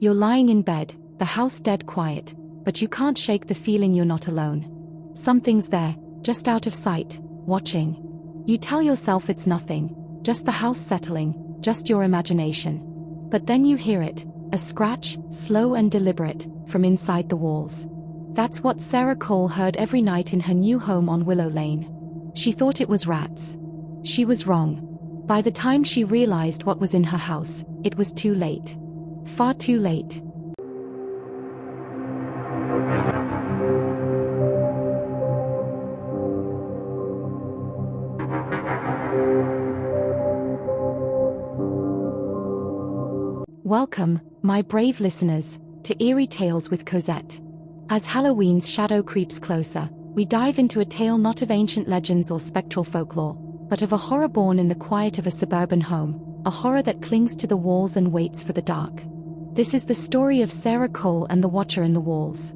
You're lying in bed, the house dead quiet, but you can't shake the feeling you're not alone. Something's there, just out of sight, watching. You tell yourself it's nothing, just the house settling, just your imagination. But then you hear it, a scratch, slow and deliberate, from inside the walls. That's what Sarah Cole heard every night in her new home on Willow Lane. She thought it was rats. She was wrong. By the time she realized what was in her house, it was too late. Far too late. Welcome, my brave listeners, to Eerie Tales with Cosette. As Halloween's shadow creeps closer, we dive into a tale not of ancient legends or spectral folklore, but of a horror born in the quiet of a suburban home, a horror that clings to the walls and waits for the dark. This is the story of Sarah Cole and the Watcher in the Walls.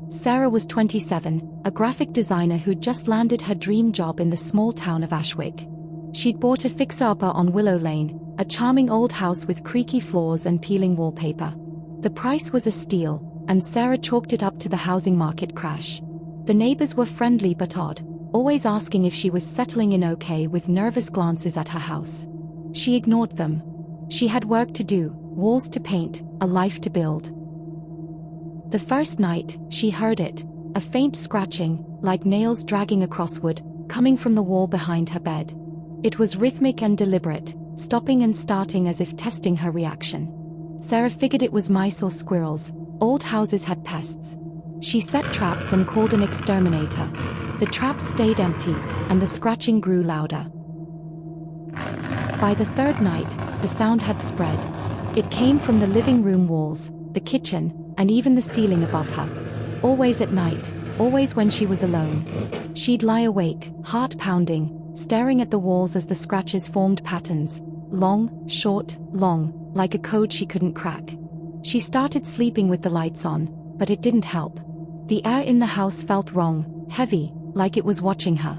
Sarah was 27, a graphic designer who'd just landed her dream job in the small town of Ashwick. She'd bought a fixer-upper on Willow Lane, a charming old house with creaky floors and peeling wallpaper. The price was a steal, and Sarah chalked it up to the housing market crash. The neighbors were friendly but odd, always asking if she was settling in okay with nervous glances at her house. She ignored them. She had work to do, walls to paint, a life to build. The first night, she heard it, a faint scratching, like nails dragging across wood, coming from the wall behind her bed. It was rhythmic and deliberate, stopping and starting as if testing her reaction. Sarah figured it was mice or squirrels. Old houses had pests. She set traps and called an exterminator. The traps stayed empty, and the scratching grew louder. By the third night, the sound had spread. It came from the living room walls, the kitchen, and even the ceiling above her. Always at night, always when she was alone. She'd lie awake, heart pounding, staring at the walls as the scratches formed patterns, long, short, long, like a code she couldn't crack. She started sleeping with the lights on, but it didn't help. The air in the house felt wrong, heavy, like it was watching her.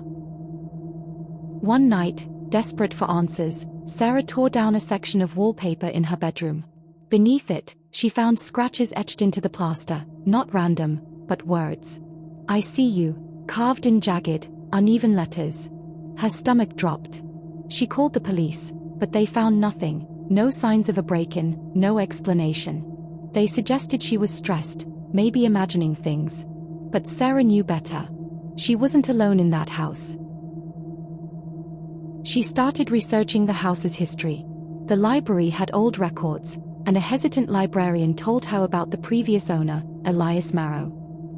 One night, desperate for answers, Sarah tore down a section of wallpaper in her bedroom. Beneath it, she found scratches etched into the plaster, not random, but words. "I see you," carved in jagged, uneven letters. Her stomach dropped. She called the police, but they found nothing, no signs of a break-in, no explanation. They suggested she was stressed, maybe imagining things. But Sarah knew better. She wasn't alone in that house. She started researching the house's history. The library had old records, and a hesitant librarian told her about the previous owner, Elias Marrow.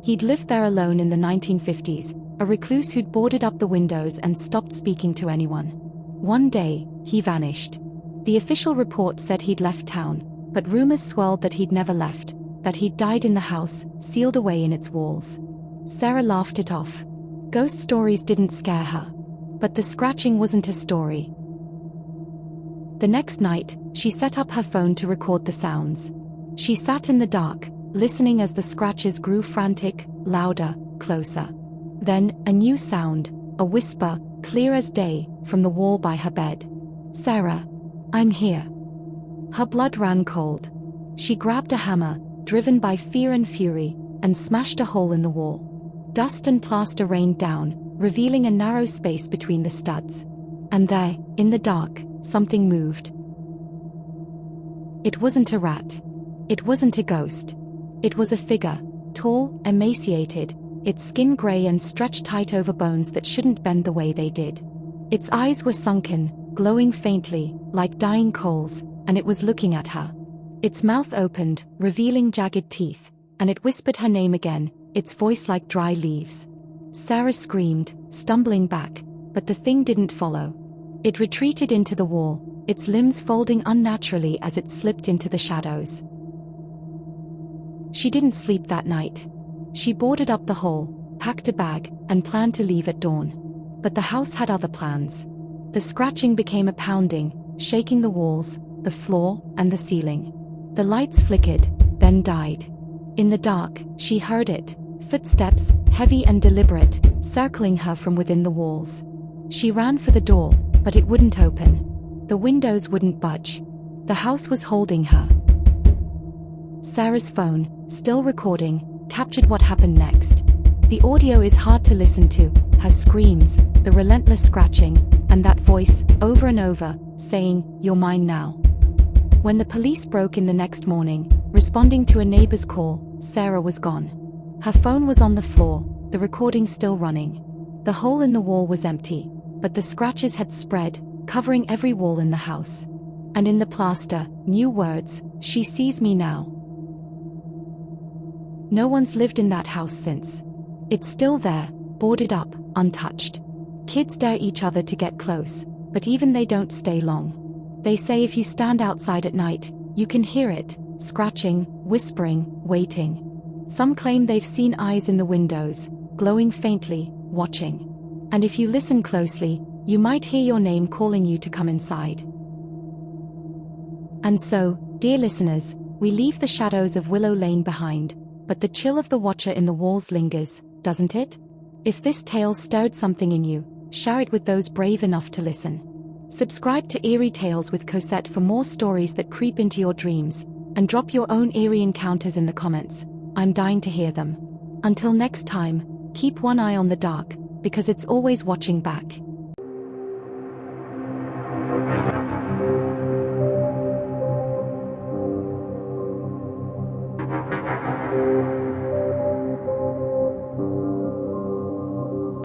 He'd lived there alone in the 1950s, a recluse who'd boarded up the windows and stopped speaking to anyone. One day, he vanished. The official report said he'd left town, but rumors swirled that he'd never left, that he'd died in the house, sealed away in its walls. Sarah laughed it off. Ghost stories didn't scare her. But the scratching wasn't a story. The next night, she set up her phone to record the sounds. She sat in the dark, listening as the scratches grew frantic, louder, closer. Then, a new sound, a whisper, clear as day, from the wall by her bed. "Sarah, I'm here." Her blood ran cold. She grabbed a hammer, driven by fear and fury, and smashed a hole in the wall. Dust and plaster rained down, revealing a narrow space between the studs. And there, in the dark, something moved. It wasn't a rat. It wasn't a ghost. It was a figure, tall, emaciated, its skin gray and stretched tight over bones that shouldn't bend the way they did. Its eyes were sunken, glowing faintly, like dying coals, and it was looking at her. Its mouth opened, revealing jagged teeth, and it whispered her name again, its voice like dry leaves. Sarah screamed, stumbling back, but the thing didn't follow. It retreated into the wall, its limbs folding unnaturally as it slipped into the shadows. She didn't sleep that night. She boarded up the hole, packed a bag, and planned to leave at dawn. But the house had other plans. The scratching became a pounding, shaking the walls, the floor, and the ceiling. The lights flickered, then died. In the dark, she heard it, footsteps, heavy and deliberate, circling her from within the walls. She ran for the door, but it wouldn't open. The windows wouldn't budge. The house was holding her. Sarah's phone, still recording, captured what happened next. The audio is hard to listen to, her screams, the relentless scratching, and that voice, over and over, saying, "You're mine now." When the police broke in the next morning, responding to a neighbor's call, Sarah was gone. Her phone was on the floor, the recording still running. The hole in the wall was empty, but the scratches had spread, covering every wall in the house. And in the plaster, new words, "She sees me now." No one's lived in that house since. It's still there, boarded up, untouched. Kids dare each other to get close, but even they don't stay long. They say if you stand outside at night, you can hear it, scratching, whispering, waiting. Some claim they've seen eyes in the windows, glowing faintly, watching. And if you listen closely, you might hear your name calling you to come inside. And so, dear listeners, we leave the shadows of Willow Lane behind, but the chill of the watcher in the walls lingers, doesn't it? If this tale stirred something in you, share it with those brave enough to listen. Subscribe to Eerie Tales with Cosette for more stories that creep into your dreams, and drop your own eerie encounters in the comments. I'm dying to hear them. Until next time, keep one eye on the dark, because it's always watching back.